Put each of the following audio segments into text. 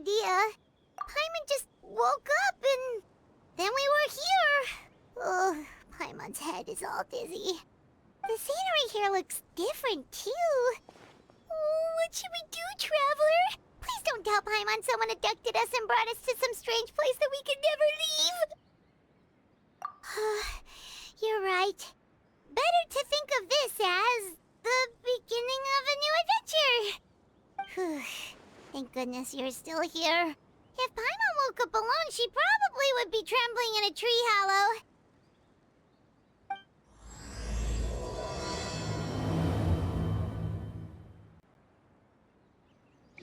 idea. Paimon just woke up and then we were here. Oh, Paimon's head is all dizzy. The scenery here looks different, too. Oh, what should we do, Traveler? Please don't tell Paimon someone abducted us and brought us to some strange place that we could never leave. You're right. Better to think of this as the beginning of a new adventure. Thank goodness you're still here. If Paimon woke up alone, she probably would be trembling in a tree hollow.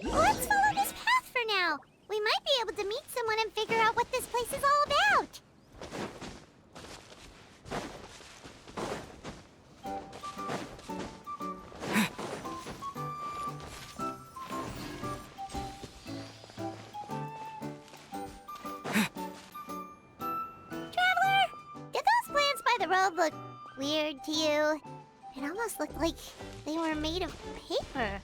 Let's follow this path for now. We might be able to meet someone and figure out what this place is all about. Traveler, did those plants by the road look weird to you? It almost looked like they were made of paper.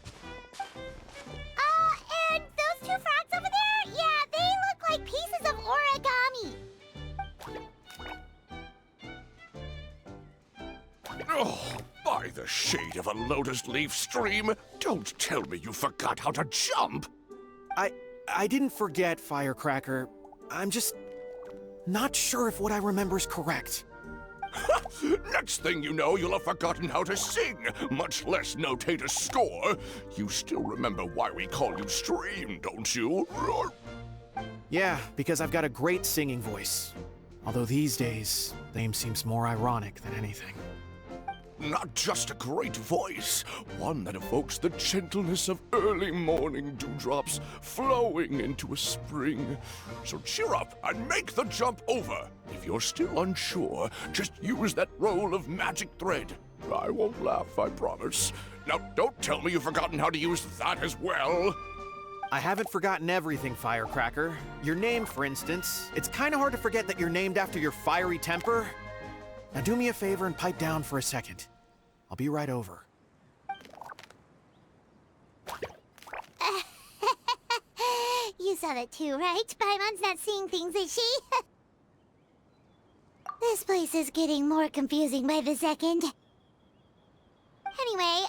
And those two frogs over there? Yeah, they look like pieces of origami. Oh, by the shade of a lotus leaf stream, don't tell me you forgot how to jump! I didn't forget, Firecracker. I'm just not sure if what I remember is correct. Next thing you know, you'll have forgotten how to sing, much less notate a score. You still remember why we call you Stream, don't you? Yeah, because I've got a great singing voice. Although these days, name seems more ironic than anything. Not just a great voice, one that evokes the gentleness of early morning dewdrops flowing into a spring. So cheer up and make the jump over. If you're still unsure, just use that roll of magic thread. I won't laugh, I promise. Now, don't tell me you've forgotten how to use that as well. I haven't forgotten everything, Firecracker. Your name, for instance. It's kind of hard to forget that you're named after your fiery temper. Now do me a favor and pipe down for a second. I'll be right over. You saw that too, right? Paimon's not seeing things, is she? This place is getting more confusing by the second. Anyway,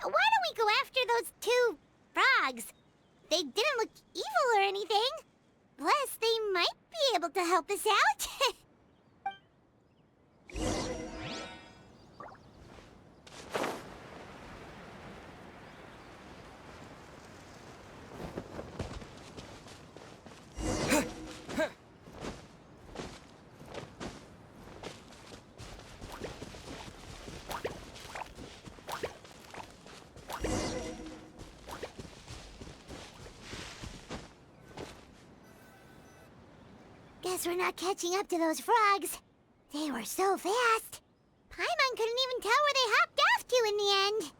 why don't we go after those two frogs? They didn't look evil or anything. Plus, they might be able to help us out. Guess we're not catching up to those frogs. They were so fast. Paimon couldn't even tell where they hopped off to in the end.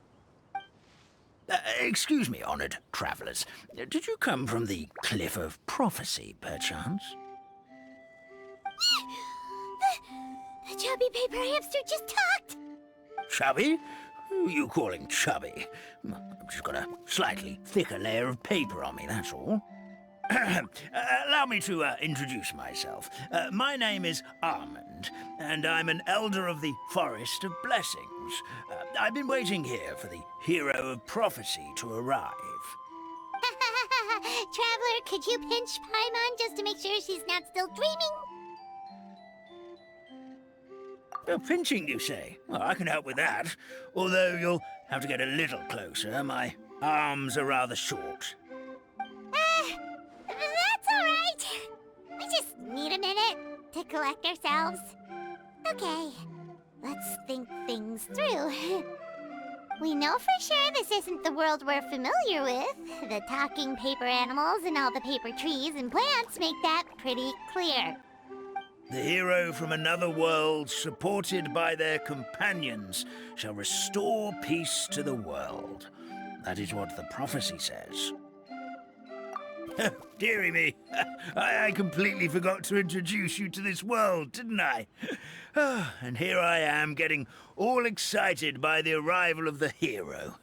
Excuse me, honored travelers. Did you come from the Cliff of Prophecy, perchance? The chubby paper hamster just talked. Chubby? Who are you calling chubby? I've just got a slightly thicker layer of paper on me, that's all. Allow me to introduce myself. My name is Armand, and I'm an elder of the Forest of Blessings. I've been waiting here for the Hero of Prophecy to arrive. Traveler, could you pinch Paimon just to make sure she's not still dreaming? Pinching, you say? Well, I can help with that. Although you'll have to get a little closer. My arms are rather short. That's all right. We just need a minute to collect ourselves. Okay, let's think things through. We know for sure this isn't the world we're familiar with. The talking paper animals and all the paper trees and plants make that pretty clear. The hero from another world, supported by their companions, shall restore peace to the world. That is what the prophecy says. Dearie me, I completely forgot to introduce you to this world, didn't I? And here I am, getting all excited by the arrival of the hero.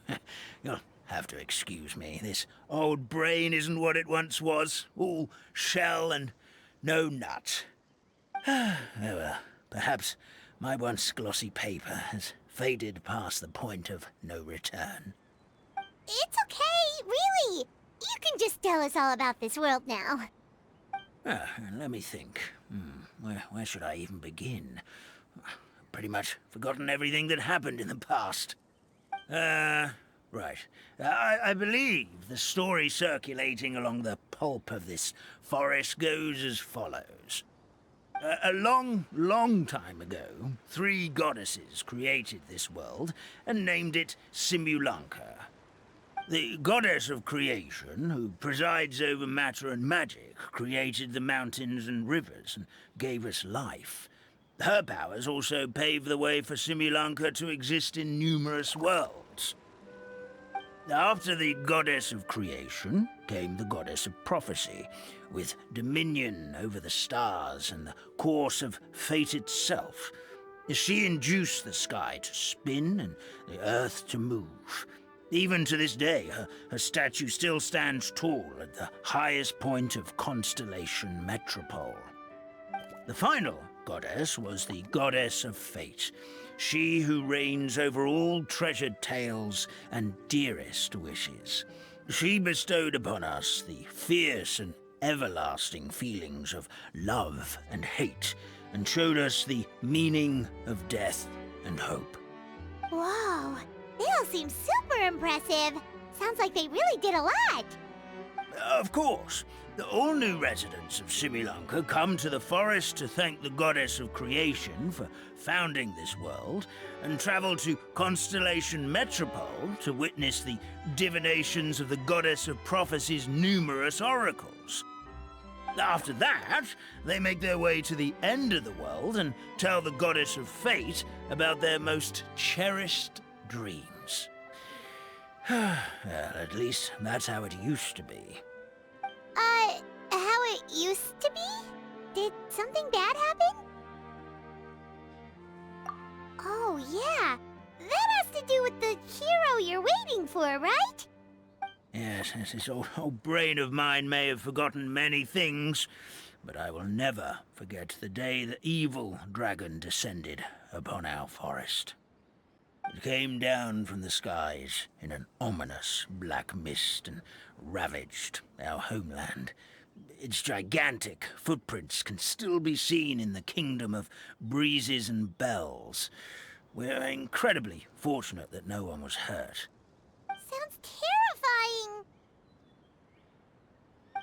You'll have to excuse me. This old brain isn't what it once was. All shell and no nut. Oh well, perhaps my once glossy paper has faded past the point of no return. It's okay, really. You can just tell us all about this world now. Let me think. Where should I even begin? Pretty much forgotten everything that happened in the past. Right. I believe the story circulating along the pulp of this forest goes as follows. A long, long time ago, 3 goddesses created this world and named it Simulanka. The goddess of creation, who presides over matter and magic, created the mountains and rivers and gave us life. Her powers also paved the way for Simulanka to exist in numerous worlds. After the goddess of creation came the goddess of prophecy, with dominion over the stars and the course of fate itself. She induced the sky to spin and the earth to move. Even to this day, her statue still stands tall at the highest point of Constellation Metropole. The final goddess was the goddess of fate, she who reigns over all treasured tales and dearest wishes. She bestowed upon us the fierce and everlasting feelings of love and hate, and showed us the meaning of death and hope. Whoa, they all seem super impressive. Sounds like they really did a lot. Of course. All new residents of Simulanka come to the forest to thank the goddess of creation for founding this world, and travel to Constellation Metropole to witness the divinations of the goddess of prophecy's numerous oracles. After that, they make their way to the end of the world and tell the goddess of fate about their most cherished dreams. Well, at least that's how it used to be. How it used to be? Did something bad happen? Oh, yeah. That has to do with the hero you're waiting for, right? Yes, this old brain of mine may have forgotten many things, but I will never forget the day the evil dragon descended upon our forest. It came down from the skies in an ominous black mist and ravaged our homeland. Its gigantic footprints can still be seen in the kingdom of breezes and bells. We're incredibly fortunate that no one was hurt. Sounds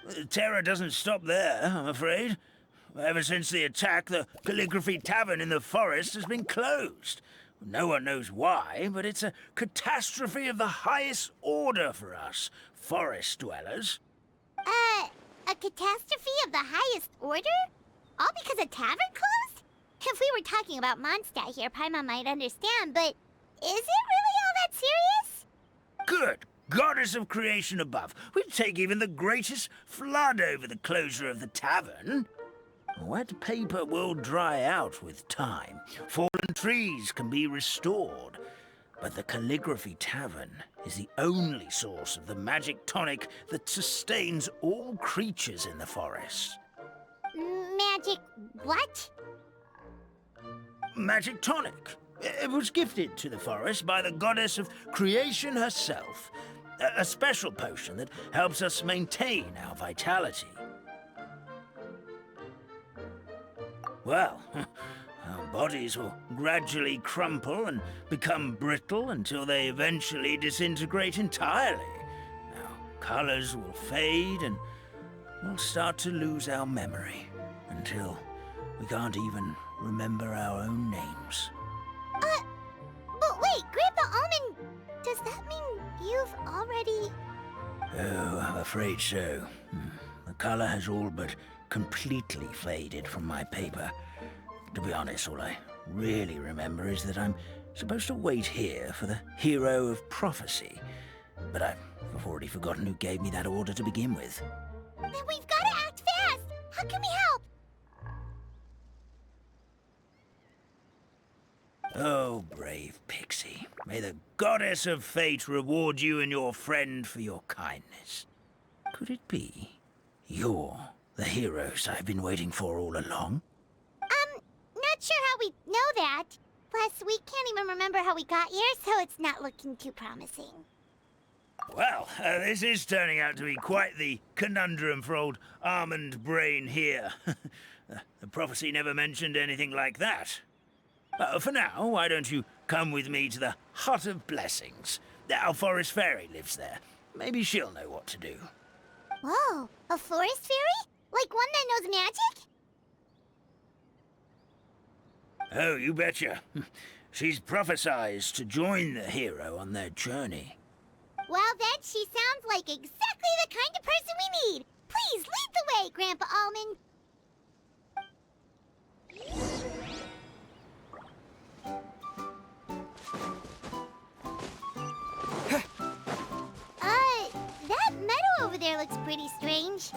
terrifying. Terror doesn't stop there, I'm afraid. Ever since the attack, the Calligraphy Tavern in the forest has been closed. No one knows why, but it's a catastrophe of the highest order for us, forest dwellers. A catastrophe of the highest order? All because a tavern closed? If we were talking about Mondstadt here, Paimon might understand, but is it really all that serious? Good goddess of creation above. We'd take even the greatest flood over the closure of the tavern. Wet paper will dry out with time. Fallen trees can be restored. But the Calligraphy Tavern is the only source of the magic tonic that sustains all creatures in the forest. Magic what? Magic tonic. It was gifted to the forest by the goddess of creation herself. A special potion that helps us maintain our vitality. Well, our bodies will gradually crumple and become brittle until they eventually disintegrate entirely. Our colors will fade and we'll start to lose our memory until we can't even remember our own names. But wait, Grandpa Almond, does that mean you've already... Oh, I'm afraid so. The color has all but completely faded from my paper. To be honest, all I really remember is that I'm supposed to wait here for the hero of prophecy. But I've already forgotten who gave me that order to begin with. Then we've got to act fast! How can we help? Oh, brave Pixie. May the goddess of fate reward you and your friend for your kindness. Could it be you're the heroes I've been waiting for all along? Not sure how we know that. Plus, we can't even remember how we got here, so it's not looking too promising. Well, this is turning out to be quite the conundrum for old Almond Brain here. The prophecy never mentioned anything like that. For now, why don't you come with me to the Hut of Blessings? Our forest fairy lives there. Maybe she'll know what to do. Whoa, a forest fairy? Like one that knows magic? Oh, you betcha. She's prophesized to join the hero on their journey. Well, then she sounds like exactly the kind of person we need. Please lead the way, Grandpa Almond. That meadow over there looks pretty strange.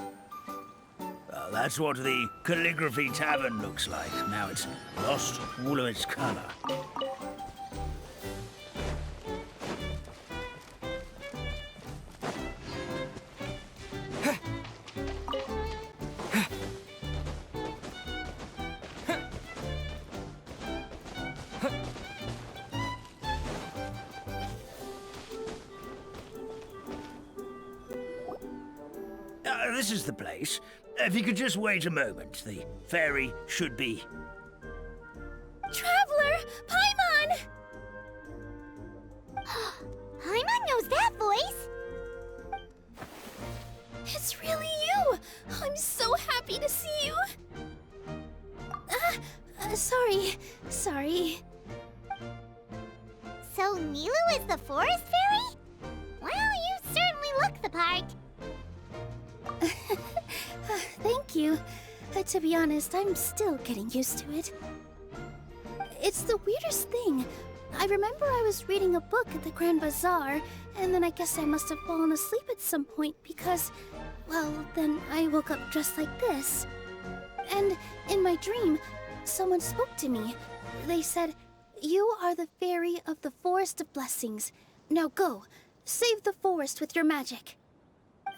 That's what the Calligraphy Tavern looks like. Now it's lost all of its color. This is the place. If you could just wait a moment, the fairy should be... Traveler! Paimon! Paimon knows that voice! It's really you! I'm so happy to see you! Sorry. So Nilu is the forest fairy? Well, you certainly look the part. Thank you. To be honest, I'm still getting used to it. It's the weirdest thing. I remember I was reading a book at the Grand Bazaar, and then I guess I must have fallen asleep at some point because, well, then I woke up dressed like this. And in my dream, someone spoke to me. They said, "You are the fairy of the Forest of Blessings. Now go, save the forest with your magic."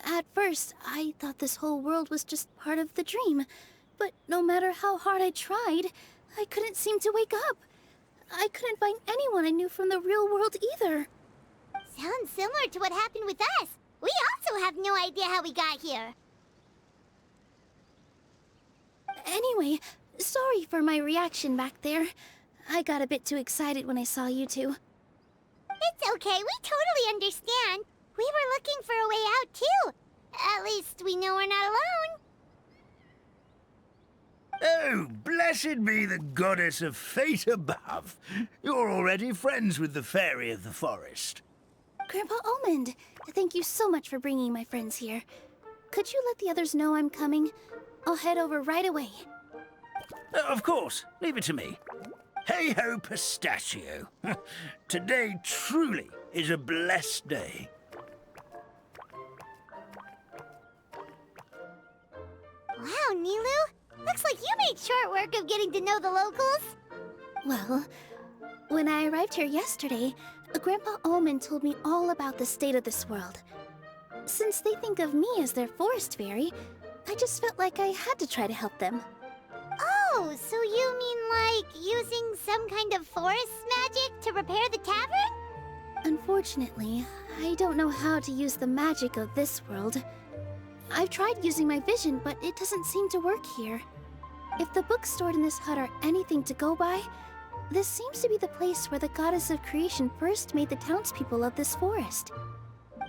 At first, I thought this whole world was just part of the dream, but no matter how hard I tried, I couldn't seem to wake up. I couldn't find anyone I knew from the real world either. Sounds similar to what happened with us. We also have no idea how we got here. Anyway, sorry for my reaction back there. I got a bit too excited when I saw you two. It's okay, we totally understand. We were looking for a way out, too. At least we know we're not alone. Oh, blessed be the goddess of fate above. You're already friends with the fairy of the forest. Grandpa Almond, thank you so much for bringing my friends here. Could you let the others know I'm coming? I'll head over right away. Of course, leave it to me. Hey-ho, pistachio. Today truly is a blessed day. Wow, Nilu. Looks like you made short work of getting to know the locals. Well, when I arrived here yesterday, Grandpa Almond told me all about the state of this world. Since they think of me as their forest fairy, I just felt like I had to try to help them. Oh, so you mean like using some kind of forest magic to repair the tavern? Unfortunately, I don't know how to use the magic of this world. I've tried using my vision, but it doesn't seem to work here. If the books stored in this hut are anything to go by, this seems to be the place where the goddess of creation first made the townspeople of this forest.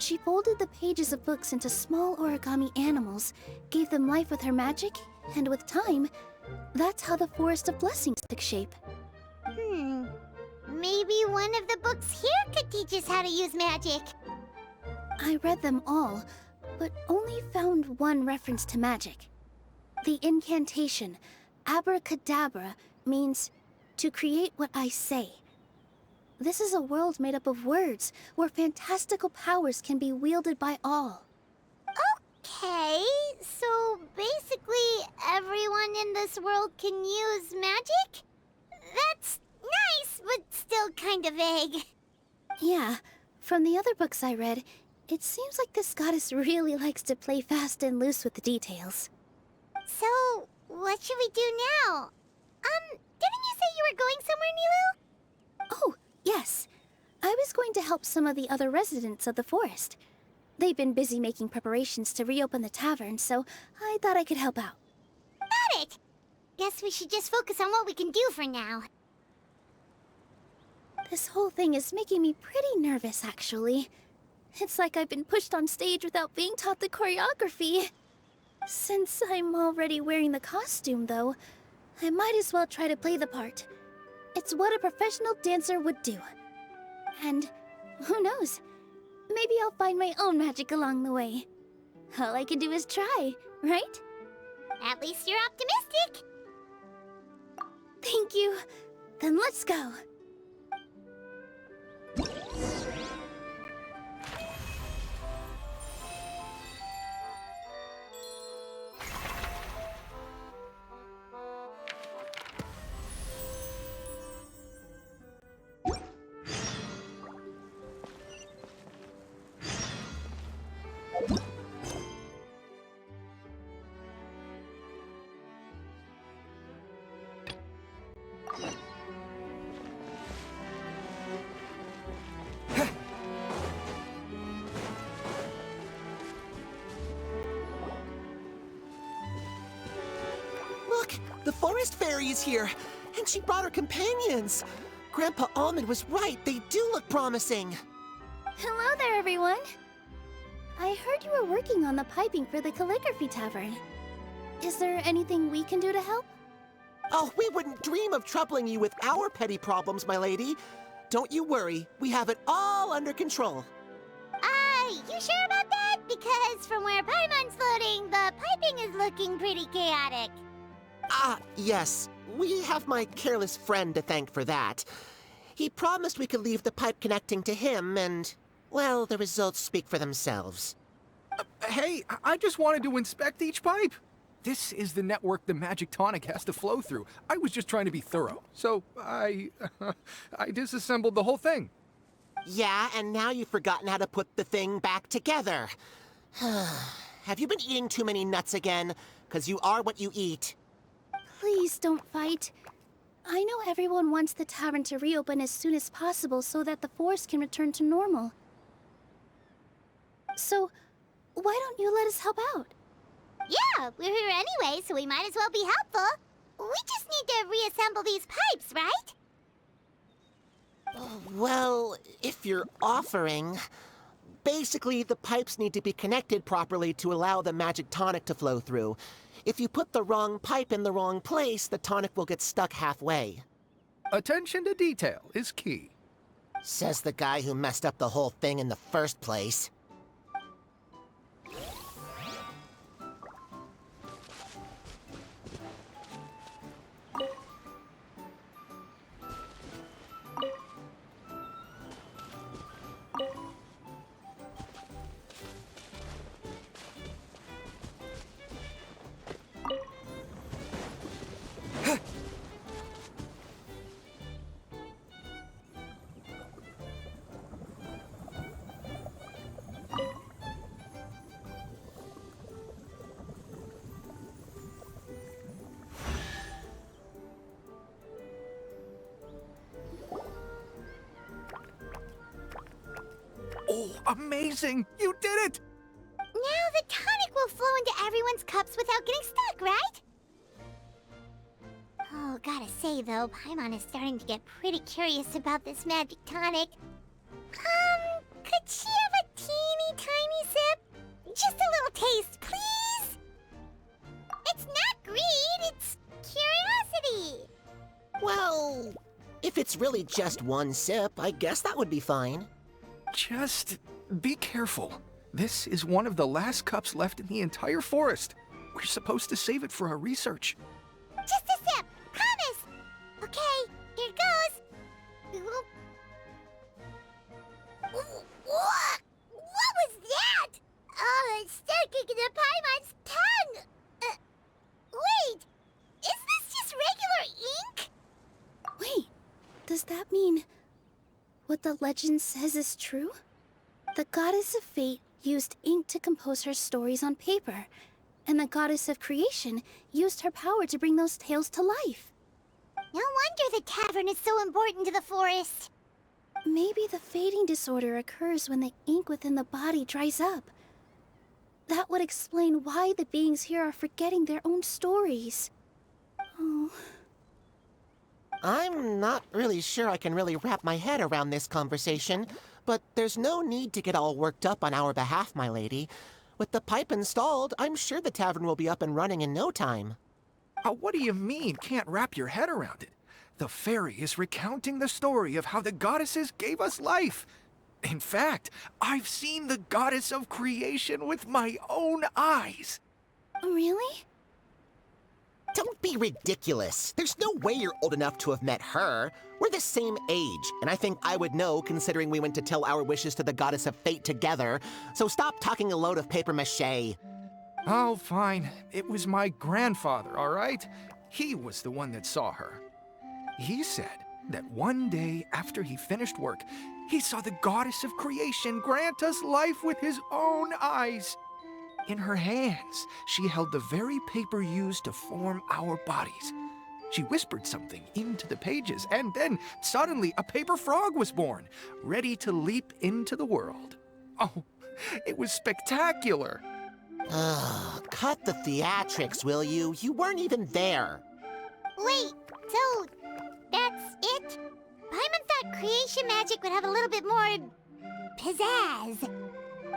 She folded the pages of books into small origami animals, gave them life with her magic, and with time, that's how the Forest of Blessings took shape. Maybe one of the books here could teach us how to use magic. I read them all, but only found one reference to magic. The incantation, abracadabra, means to create what I say. This is a world made up of words, where fantastical powers can be wielded by all. Okay, so basically everyone in this world can use magic? That's Nice, but still kind of vague. Yeah, from the other books I read, it seems like this goddess really likes to play fast and loose with the details. So, what should we do now? Didn't you say you were going somewhere, Nilu? Oh, yes. I was going to help some of the other residents of the forest. They've been busy making preparations to reopen the tavern, so I thought I could help out. Got it! Guess we should just focus on what we can do for now. This whole thing is making me pretty nervous, actually. It's like I've been pushed on stage without being taught the choreography. Since I'm already wearing the costume, though, I might as well try to play the part. It's what a professional dancer would do. And who knows? Maybe I'll find my own magic along the way. All I can do is try, right? At least you're optimistic. Thank you. Then let's go. Look, the forest fairy is here, and she brought her companions. Grandpa Almond was right, they do look promising. Hello there, everyone. I heard you were working on the piping for the calligraphy tavern. Is there anything we can do to help? Oh, we wouldn't dream of troubling you with our petty problems, my lady. Don't you worry, we have it all under control. You sure about that? Because from where Paimon's floating, the piping is looking pretty chaotic. Ah, yes, we have my careless friend to thank for that. He promised we could leave the pipe connecting to him, and, well, the results speak for themselves. Hey, I just wanted to inspect each pipe. This is the network the magic tonic has to flow through. I was just trying to be thorough, so I disassembled the whole thing. Yeah, and now you've forgotten how to put the thing back together. Have you been eating too many nuts again? 'Cause you are what you eat. Please don't fight. I know everyone wants the tavern to reopen as soon as possible so that the forest can return to normal. So, why don't you let us help out? Yeah, we're here anyway, so we might as well be helpful. We just need to reassemble these pipes, right? Well, if you're offering... Basically, the pipes need to be connected properly to allow the magic tonic to flow through. If you put the wrong pipe in the wrong place, the tonic will get stuck halfway. Attention to detail is key. Says the guy who messed up the whole thing in the first place. Oh, amazing! You did it! Now the tonic will flow into everyone's cups without getting stuck, right? Oh, gotta say though, Paimon is starting to get pretty curious about this magic tonic. Could she have a teeny tiny sip? Just a little taste, please? It's not greed, it's curiosity. Well, if it's really just one sip, I guess that would be fine. Just be careful. This is one of the last cups left in the entire forest. We're supposed to save it for our research. Just a sip, promise. Okay, here goes. What? What was that? Oh, it's sticking to Paimon's tongue. Wait, is this just regular ink? Wait, Does that mean what the legend says is true? The goddess of fate used ink to compose her stories on paper, and the goddess of creation used her power to bring those tales to life. No wonder the tavern is so important to the forest. Maybe the fading disorder occurs when the ink within the body dries up. That would explain why the beings here are forgetting their own stories. Oh. I'm not really sure I can really wrap my head around this conversation, but there's no need to get all worked up on our behalf, my lady. With the pipe installed, I'm sure the tavern will be up and running in no time. What do you mean, can't wrap your head around it? The fairy is recounting the story of how the goddesses gave us life. In fact, I've seen the goddess of creation with my own eyes. Really? Don't be ridiculous. There's no way you're old enough to have met her. We're the same age, and I think I would know considering we went to tell our wishes to the goddess of fate together. So stop talking a load of papier-mâché. Oh, fine. It was my grandfather, all right? He was the one that saw her. He said that one day after he finished work, he saw the goddess of creation grant us life with his own eyes. In her hands, she held the very paper used to form our bodies. She whispered something into the pages, and then suddenly a paper frog was born, ready to leap into the world. Oh, it was spectacular. Ugh, cut the theatrics, will you? You weren't even there. Wait, so that's it? Paimon thought creation magic would have a little bit more pizzazz.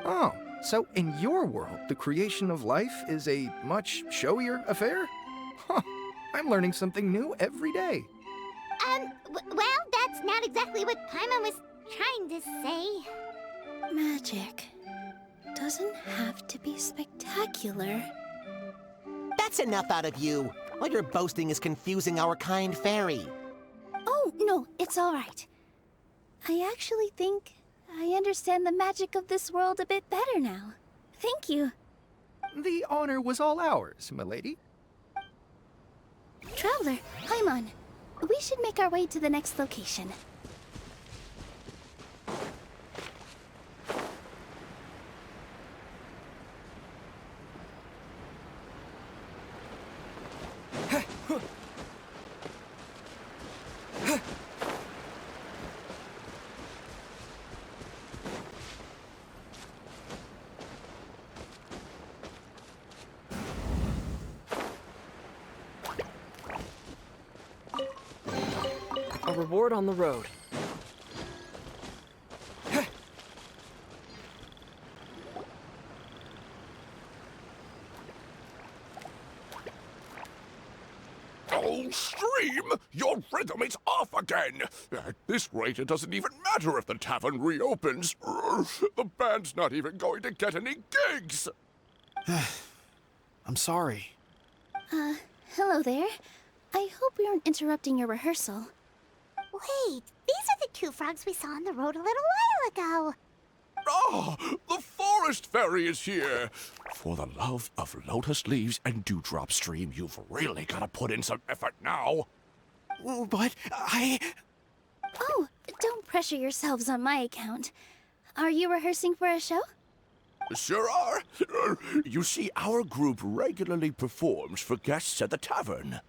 Oh, so in your world, the creation of life is a much showier affair? Huh, I'm learning something new every day. Well, that's not exactly what Paimon was trying to say. Magic doesn't have to be spectacular. That's enough out of you. All your boasting is confusing our kind fairy. Oh, no, it's all right. I actually think I understand the magic of this world a bit better now. Thank you. The honor was all ours, milady. Traveler, Paimon, we should make our way to the next location. A reward on the road. Oh, Stream! Your rhythm is off again! At this rate, it doesn't even matter if the tavern reopens. The band's not even going to get any gigs! I'm sorry. Hello there. I hope we aren't interrupting your rehearsal. Wait, these are the two frogs we saw on the road a little while ago. Ah, the forest fairy is here! For the love of lotus leaves and dewdrop, Stream, you've really got to put in some effort now. But Oh, don't pressure yourselves on my account. Are you rehearsing for a show? Sure are. You see, our group regularly performs for guests at the tavern.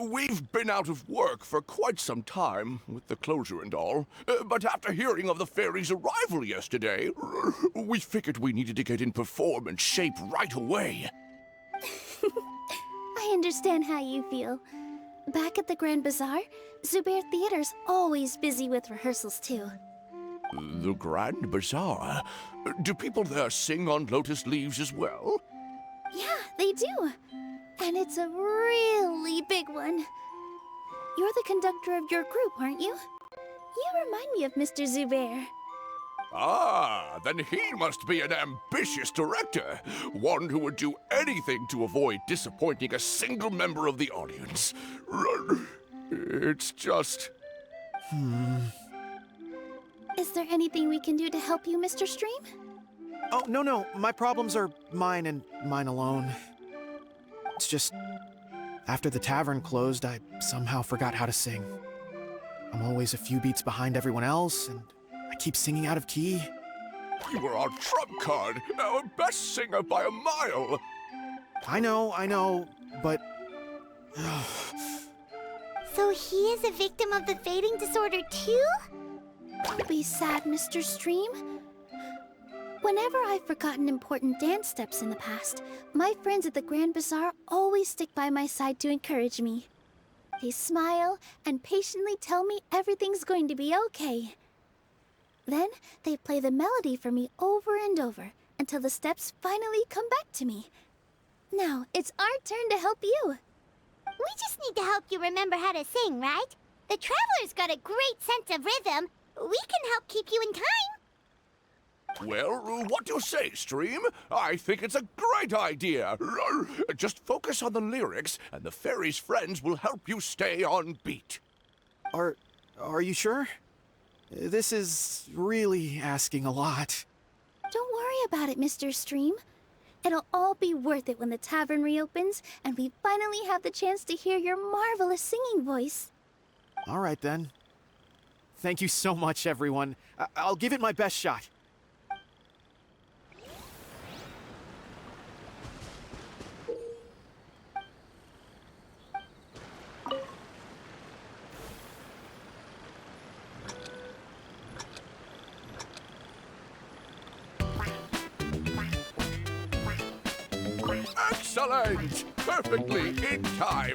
We've been out of work for quite some time, with the closure and all. But after hearing of the fairy's arrival yesterday, we figured we needed to get in performance shape right away. I understand how you feel. Back at the Grand Bazaar, Zubair Theater's always busy with rehearsals too. The Grand Bazaar? Do people there sing on lotus leaves as well? Yeah, they do. And it's a really big one. You're the conductor of your group, aren't you? You remind me of Mr. Zubair. Ah, then he must be an ambitious director. One who would do anything to avoid disappointing a single member of the audience. It's just... Is there anything we can do to help you, Mr. Stream? oh, no. My problems are mine and mine alone. It's just, after the tavern closed, I somehow forgot how to sing. I'm always a few beats behind everyone else, and I keep singing out of key. You were our trump card, our best singer by a mile. I know, but... So he is a victim of the fading disorder too? Don't be sad, Mr. Stream. Whenever I've forgotten important dance steps in the past, my friends at the Grand Bazaar always stick by my side to encourage me. They smile and patiently tell me everything's going to be okay. Then they play the melody for me over and over until the steps finally come back to me. Now it's our turn to help you. We just need to help you remember how to sing, right? The Traveler's got a great sense of rhythm. We can help keep you in time. Well, what do you say, Stream? I think it's a great idea. Just focus on the lyrics, and the fairy's friends will help you stay on beat. Are you sure? This is really asking a lot. Don't worry about it, Mr. Stream. It'll all be worth it when the tavern reopens and we finally have the chance to hear your marvelous singing voice. All right, then. Thank you so much, everyone. I'll give it my best shot. Excellent! Perfectly in time.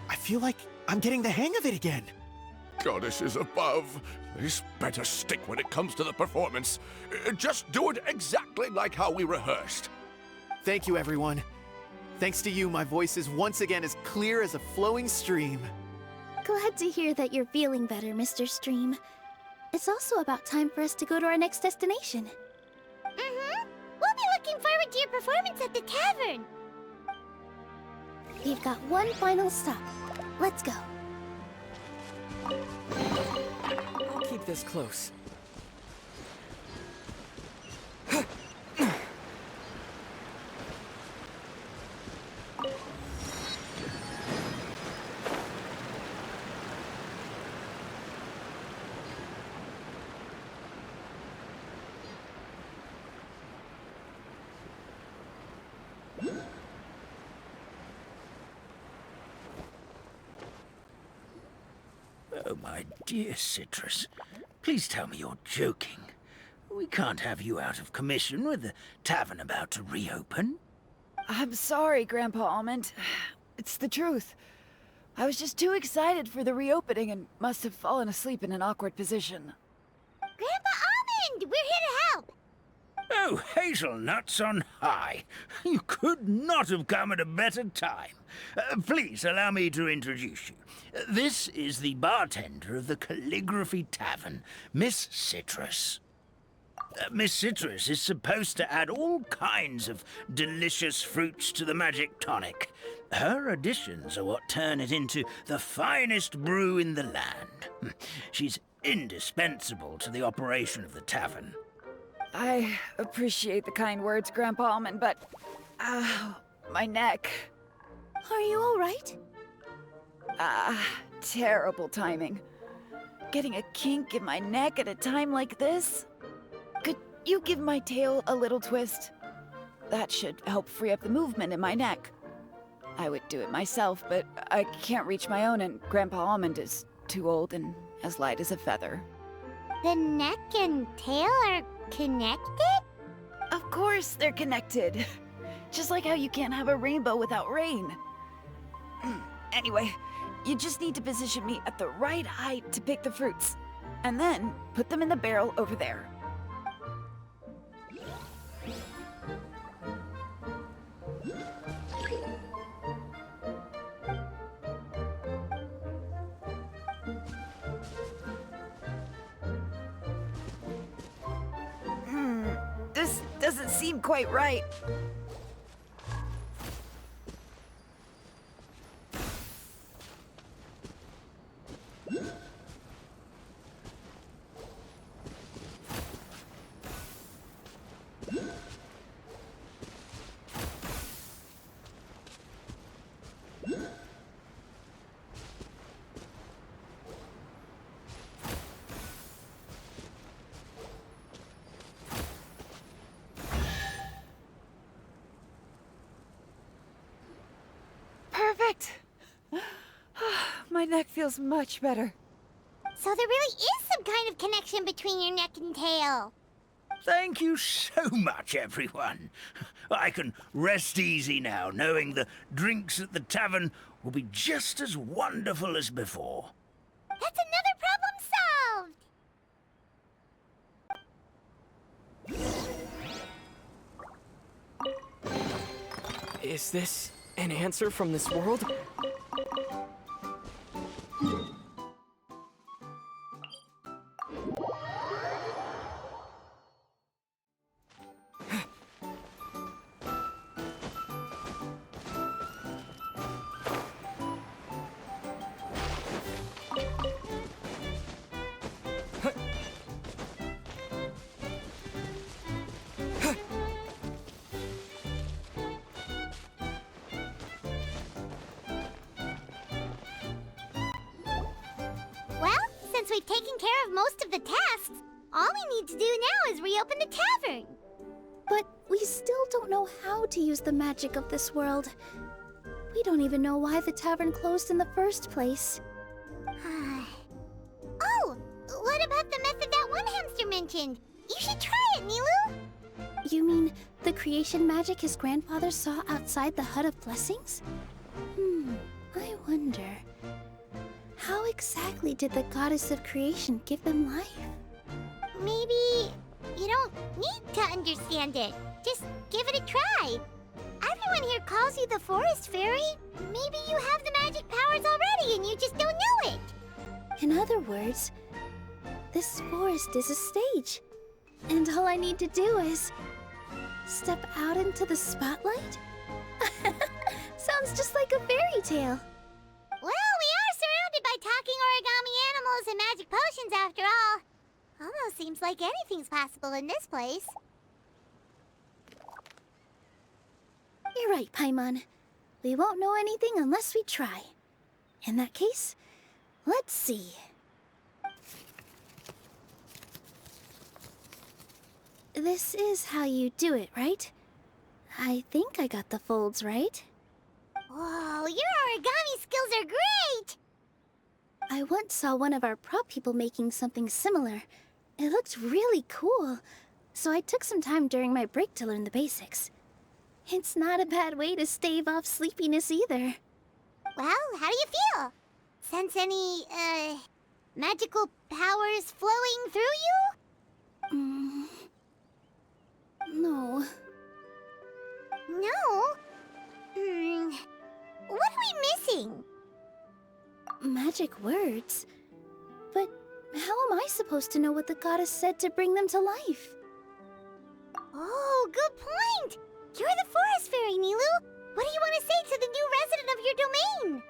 I feel like I'm getting the hang of it again. Goddesses above, this better stick when it comes to the performance. Just do it exactly like how we rehearsed. Thank you, everyone. Thanks to you, my voice is once again as clear as a flowing stream. Glad to hear that you're feeling better, Mr. Stream. It's also about time for us to go to our next destination. Mm-hmm. We'll be looking forward to your performance at the tavern. We've got one final stop. Let's go. I'll keep this close. Oh, my dear Citrus, please tell me you're joking. We can't have you out of commission with the tavern about to reopen. I'm sorry, Grandpa Almond. It's the truth. I was just too excited for the reopening and must have fallen asleep in an awkward position. Grandpa Almond, we're here to help. Oh, hazelnuts on high. You could not have come at a better time. Please allow me to introduce you. This is the bartender of the Calligraphy Tavern, Miss Citrus. Miss Citrus is supposed to add all kinds of delicious fruits to the magic tonic. Her additions are what turn it into the finest brew in the land. She's indispensable to the operation of the tavern. I appreciate the kind words, Grandpa Almond, but... my neck. Are you all right? Terrible timing. Getting a kink in my neck at a time like this? Could you give my tail a little twist? That should help free up the movement in my neck. I would do it myself, but I can't reach my own, and Grandpa Almond is too old and as light as a feather. The neck and tail are connected? Of course they're connected. Just like how you can't have a rainbow without rain. Anyway, You just need to position me at the right height to pick the fruits. And then put them in the barrel over there. This doesn't seem quite right. Perfect. My neck feels much better. So there really is some kind of connection between your neck and tail. Thank you so much, everyone. I can rest easy now, knowing the drinks at the tavern will be just as wonderful as before. That's another problem solved. Is this an answer from this world? Well, since we've taken care of most of the tasks, all we need to do now is reopen the tavern. But we still don't know how to use the magic of this world. We don't even know why the tavern closed in the first place. Oh, what about the method that one hamster mentioned? You should try it, Nilu. You mean the creation magic his grandfather saw outside the Hut of Blessings? I wonder. How exactly did the goddess of creation give them life? Maybe you don't need to understand it. Just give it a try. Everyone here calls you the Forest Fairy. Maybe you have the magic powers already and you just don't know it. In other words, this forest is a stage. And all I need to do is step out into the spotlight? Sounds just like a fairy tale. Well, we are surrounded by talking origami animals and magic potions after all. Almost seems like anything's possible in this place. You're right, Paimon. We won't know anything unless we try. In that case, let's see. This is how you do it, right? I think I got the folds right. Whoa, your origami skills are great! I once saw one of our prop people making something similar. It looked really cool, so I took some time during my break to learn the basics. It's not a bad way to stave off sleepiness either. Well, how do you feel? Sense any, magical powers flowing through you? No. No? What are we missing? Magic words? But how am I supposed to know what the goddess said to bring them to life? Oh, good point! You're the Forest Fairy, Nilu! What do you want to say to the new resident of your domain?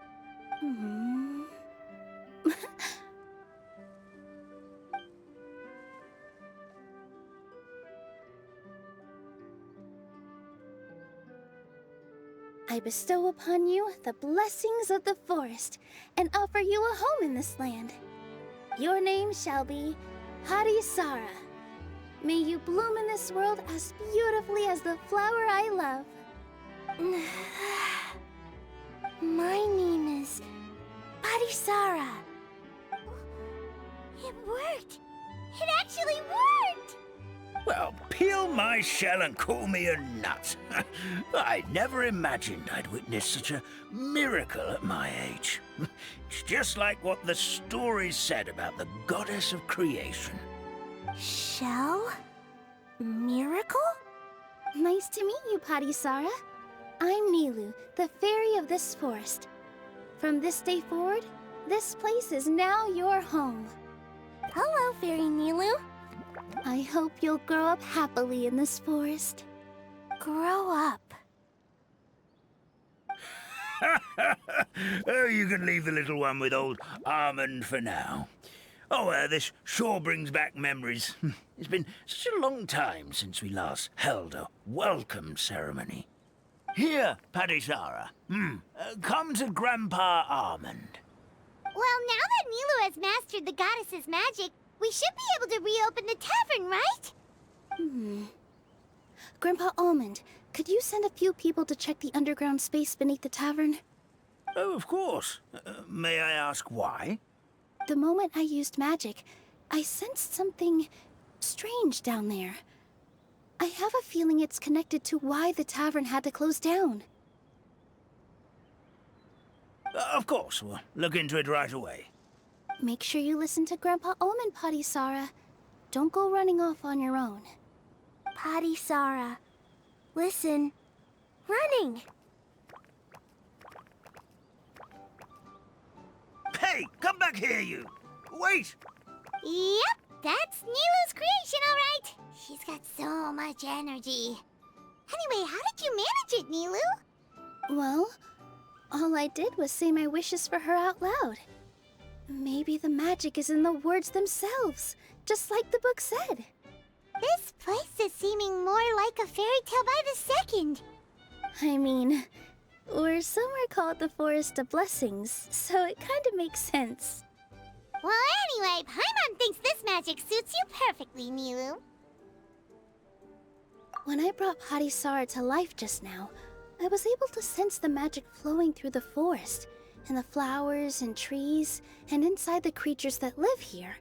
I bestow upon you the blessings of the forest and offer you a home in this land. Your name shall be Harisara. May you bloom in this world as beautifully as the flower I love. My name is Harisara. It worked! It actually worked! Well, peel my shell and call me a nut. I never imagined I'd witness such a miracle at my age. It's just like what the stories said about the goddess of creation. Shell? Miracle? Nice to meet you, Padisara. I'm Nilu, the fairy of this forest. From this day forward, this place is now your home. Hello, Fairy Nilu. I hope you'll grow up happily in this forest. Grow up. Oh, you can leave the little one with old Almond for now. Oh, this sure brings back memories. It's been such a long time since we last held a welcome ceremony. Here, Padisara. Come to Grandpa Almond. Well, now that Nilu has mastered the goddess's magic, we should be able to reopen the tavern, right? Grandpa Almond, could you send a few people to check the underground space beneath the tavern? Oh, of course. May I ask why? The moment I used magic, I sensed something strange down there. I have a feeling it's connected to why the tavern had to close down. Of course, we'll look into it right away. Make sure you listen to Grandpa Almond, Padisara. Don't go running off on your own. Padisara. Listen. Running. Hey, come back here, you! Wait! Yep, that's Nilu's creation, all right. She's got so much energy. Anyway, how did you manage it, Nilu? Well, all I did was say my wishes for her out loud. Maybe the magic is in the words themselves, just like the book said. This place is seeming more like a fairy tale by the second. I mean, or somewhere called the Forest of Blessings, so it kind of makes sense. Well, anyway, Paimon thinks this magic suits you perfectly, Nilu. When I brought Padisara to life just now, I was able to sense the magic flowing through the forest, and the flowers and trees, and inside the creatures that live here.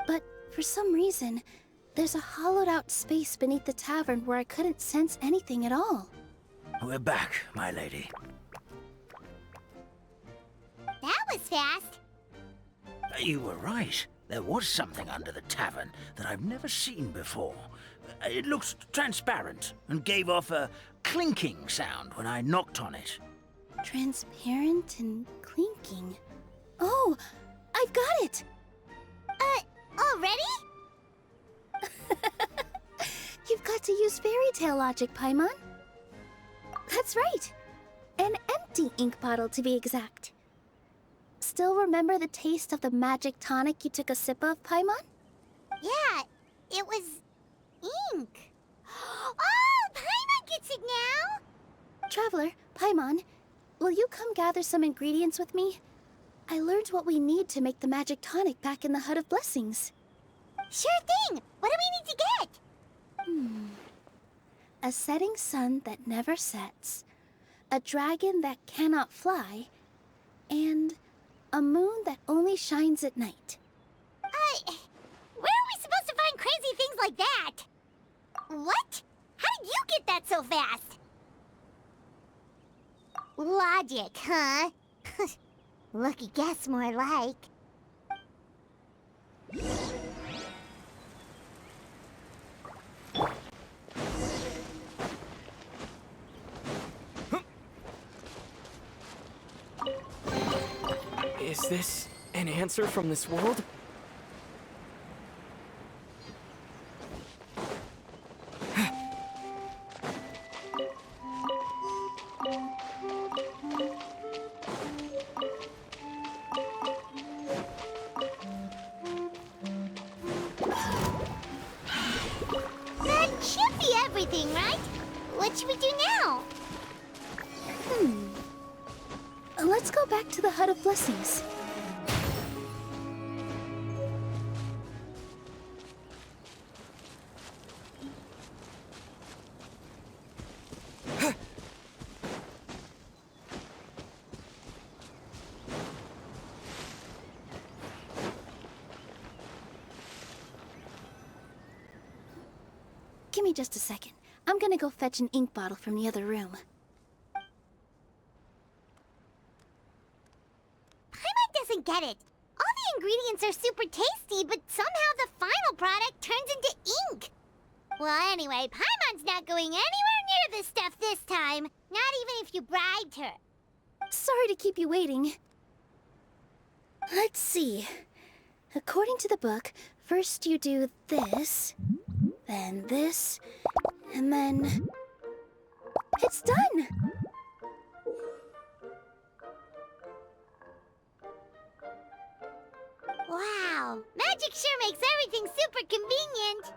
But for some reason, there's a hollowed out space beneath the tavern where I couldn't sense anything at all. We're back, my lady. That was fast. You were right. There was something under the tavern that I've never seen before. It looked transparent and gave off a clinking sound when I knocked on it. Transparent and clinking. Oh, I've got it! Already? You've got to use fairy tale logic, Paimon. That's right. An empty ink bottle, to be exact. Still remember the taste of the magic tonic you took a sip of, Paimon? Yeah, it was ink. Oh, Paimon gets it now! Traveler, Paimon, will you come gather some ingredients with me? I learned what we need to make the magic tonic back in the Hut of Blessings. Sure thing! What do we need to get? A setting sun that never sets, a dragon that cannot fly, and a moon that only shines at night. Where are we supposed to find crazy things like that? What? How did you get that so fast? Logic, huh? Lucky guess, more like. Is this an answer from this world? That should be everything, right? What should we do now? Let's go back to the Hut of Blessings. just a second. I'm gonna go fetch an ink bottle from the other room. Paimon doesn't get it. All the ingredients are super tasty, but somehow the final product turns into ink. Well, anyway, Paimon's not going anywhere near this stuff this time. Not even if you bribed her. Sorry to keep you waiting. Let's see. According to the book, first you do this, then this, and then... It's done! Wow, magic sure makes everything super convenient.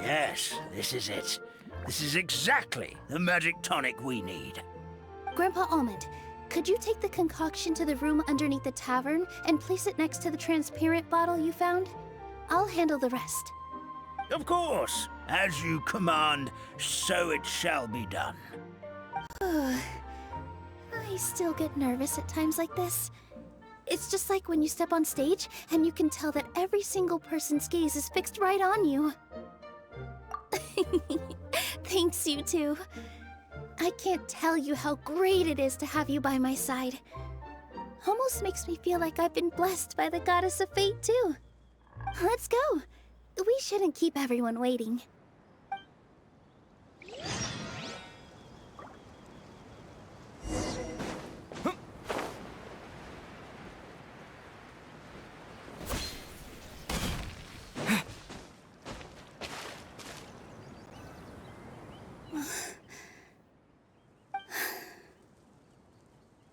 Yes, this is it. This is exactly the magic tonic we need. Grandpa Almond, could you take the concoction to the room underneath the tavern and place it next to the transparent bottle you found? I'll handle the rest. Of course. As you command, so it shall be done. I still get nervous at times like this. It's just like when you step on stage and you can tell that every single person's gaze is fixed right on you. Thanks, you two. I can't tell you how great it is to have you by my side. Almost makes me feel like I've been blessed by the goddess of fate, too. Let's go. We shouldn't keep everyone waiting.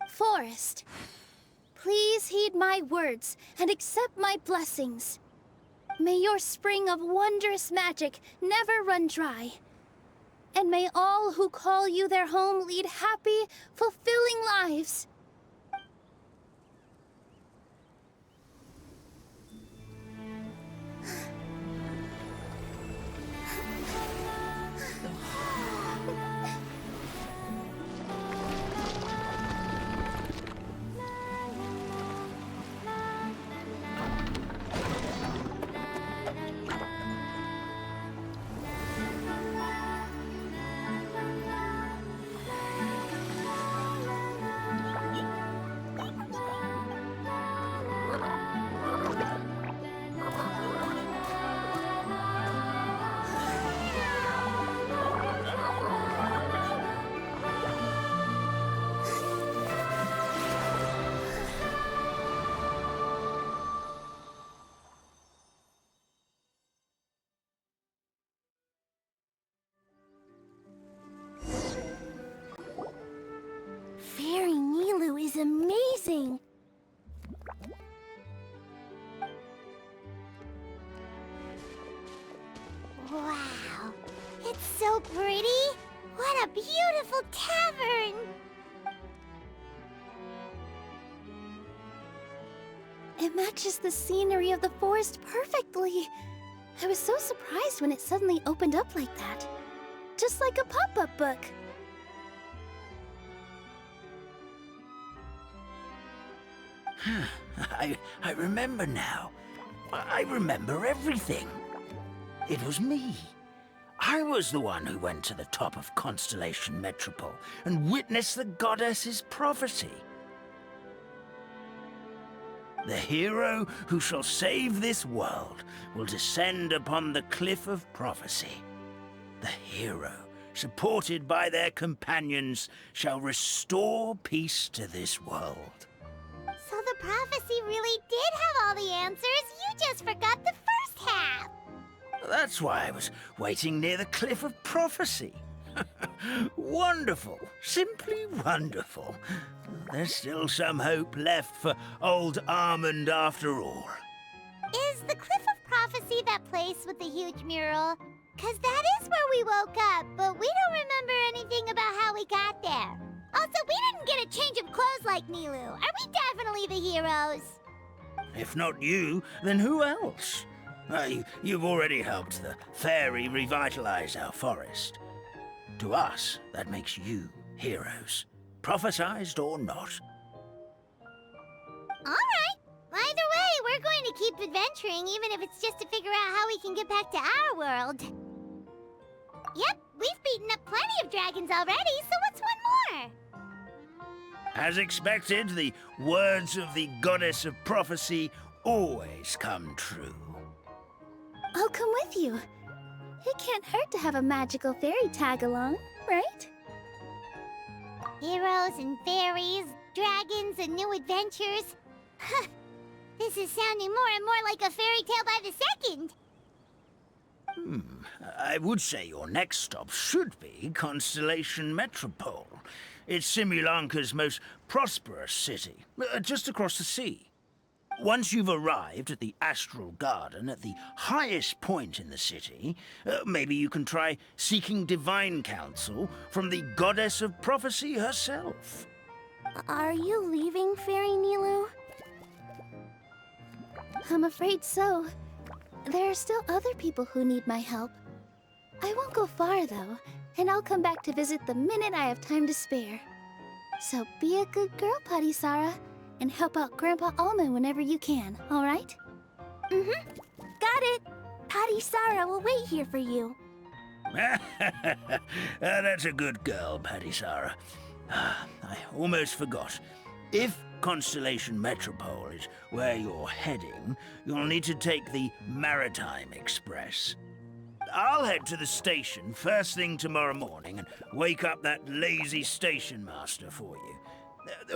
Forest, please heed my words and accept my blessings. May your spring of wondrous magic never run dry. And may all who call you their home lead happy, fulfilling lives. Fairy Nilu is amazing! Wow, it's so pretty! What a beautiful tavern! It matches the scenery of the forest perfectly. I was so surprised when it suddenly opened up like that. Just like a pop-up book. I remember now. I remember everything. It was me. I was the one who went to the top of Constellation Metropole and witnessed the goddess's prophecy. The hero who shall save this world will descend upon the cliff of prophecy. The hero, supported by their companions, shall restore peace to this world. So the prophecy really did have all the answers. You just forgot the first half. That's why I was waiting near the cliff of prophecy. Wonderful. Simply wonderful. There's still some hope left for old Almond after all. Is the Cliff of Prophecy that place with the huge mural? 'Cause that is where we woke up, but we don't remember anything about how we got there. Also, we didn't get a change of clothes like Nilu. Are we definitely the heroes? If not you, then who else? You've already helped the fairy revitalize our forest. To us, that makes you heroes, prophesized or not. Alright. Either way, we're going to keep adventuring, even if it's just to figure out how we can get back to our world. Yep, we've beaten up plenty of dragons already, so what's one more? As expected, the words of the goddess of prophecy always come true. I'll come with you. It can't hurt to have a magical fairy tag along, right? Heroes and fairies, dragons and new adventures. Huh. This is sounding more and more like a fairy tale by the second. I would say your next stop should be Constellation Metropole. It's Simulanka's most prosperous city, just across the sea. Once you've arrived at the Astral Garden at the highest point in the city, maybe you can try seeking divine counsel from the goddess of prophecy herself. Are you leaving, Fairy Nilu? I'm afraid so. There are still other people who need my help. I won't go far, though, and I'll come back to visit the minute I have time to spare. So be a good girl, Patisara, and help out Grandpa Almond whenever you can, all right? Mm-hmm. Got it! Patisara will wait here for you. That's a good girl, Patisara. I almost forgot. If Constellation Metropole is where you're heading, you'll need to take the Maritime Express. I'll head to the station first thing tomorrow morning and wake up that lazy station master for you.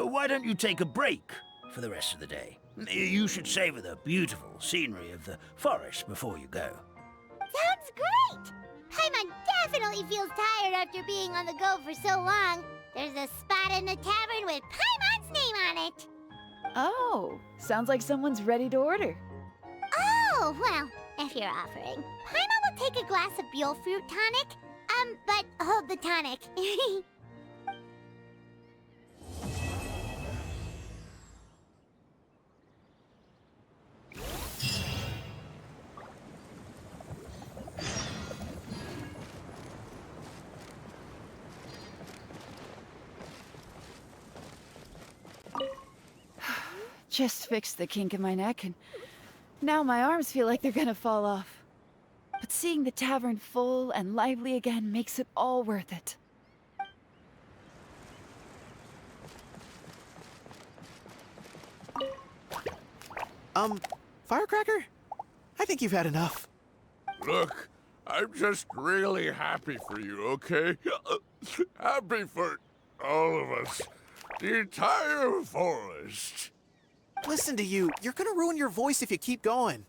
Why don't you take a break for the rest of the day? You should savor the beautiful scenery of the forest before you go. Sounds great! Paimon definitely feels tired after being on the go for so long. There's a spot in the tavern with Paimon's name on it. Oh, sounds like someone's ready to order. Oh, well, if you're offering. Paimon will take a glass of Buell fruit tonic. But hold the tonic. Just fixed the kink in my neck, and now my arms feel like they're gonna fall off. But seeing the tavern full and lively again makes it all worth it. Firecracker? I think you've had enough. Look, I'm just really happy for you, okay? Happy for all of us. The entire forest. Listen to you. You're gonna ruin your voice if you keep going.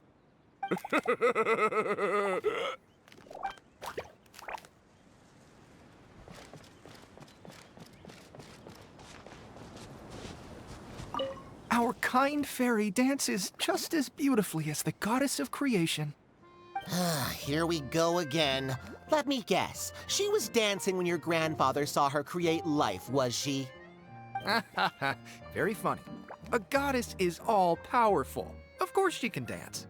Our kind fairy dances just as beautifully as the goddess of creation. Here we go again. Let me guess. She was dancing when your grandfather saw her create life, was she? Very funny. A goddess is all-powerful. Of course she can dance.